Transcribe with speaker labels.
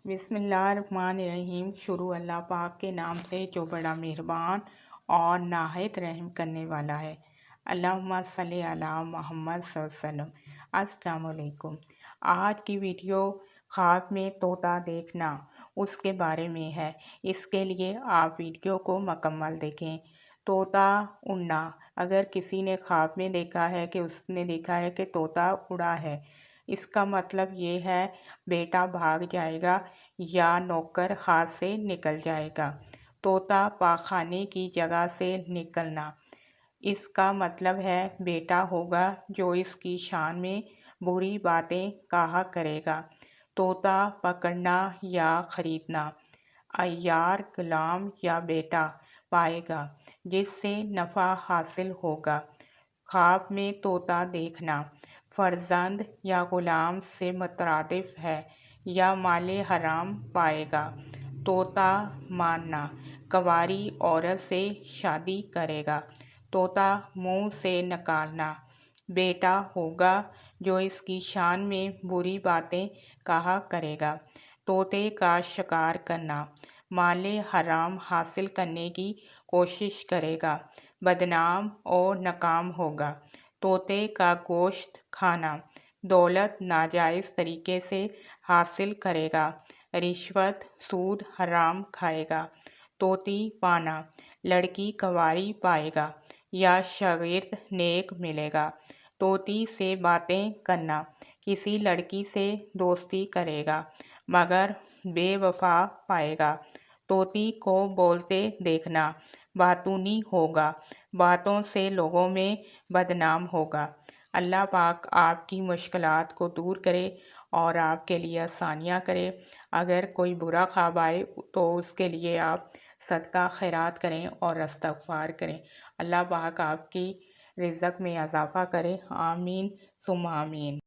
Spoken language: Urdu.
Speaker 1: بسم اللہ الرحمن الرحیم۔ شروع اللہ پاک کے نام سے جو بڑا مہربان اور نہایت رحم کرنے والا ہے۔ اللہم صلی علی محمد صلی اللہ علیہ وسلم۔ السلام علیکم۔ آج کی ویڈیو خواب میں طوطا دیکھنا اس کے بارے میں ہے۔ اس کے لیے آپ ویڈیو کو مکمل دیکھیں۔ طوطا اڑنا، اگر کسی نے خواب میں دیکھا ہے کہ اس نے دیکھا ہے کہ طوطا اڑا ہے، اس کا مطلب یہ ہے بیٹا بھاگ جائے گا یا نوکر ہاتھ سے نکل جائے گا۔ طوطا پاخانے کی جگہ سے نکلنا، اس کا مطلب ہے بیٹا ہوگا جو اس کی شان میں بری باتیں کہا کرے گا۔ طوطا پکڑنا یا خریدنا، عیار غلام یا بیٹا پائے گا جس سے نفع حاصل ہوگا۔ خواب میں طوطا دیکھنا فرزند یا غلام سے مترادف ہے یا مال حرام پائے گا۔ طوطا مارنا، کنواری عورت سے شادی کرے گا۔ طوطا منہ سے نکالنا، بیٹا ہوگا جو اس کی شان میں بری باتیں کہا کرے گا۔ طوطے کا شکار کرنا، مال حرام حاصل کرنے کی کوشش کرے گا، بدنام اور ناکام ہوگا۔ طوطے کا گوشت کھانا، دولت ناجائز طریقے سے حاصل کرے گا، رشوت سود حرام کھائے گا۔ طوطی پانا، لڑکی کنواری پائے گا یا شاگرد نیک ملے گا۔ طوطی سے باتیں کرنا، کسی لڑکی سے دوستی کرے گا مگر بے وفا پائے گا۔ طوطی کو بولتے دیکھنا، باتونی ہوگا، باتوں سے لوگوں میں بدنام ہوگا۔ اللہ پاک آپ کی مشکلات کو دور کرے اور آپ کے لیے آسانیاں کرے۔ اگر کوئی برا خواب آئے تو اس کے لیے آپ صدقہ خیرات کریں اور استغفار کریں۔ اللہ پاک آپ کی رزق میں اضافہ کرے۔ آمین ثم آمین۔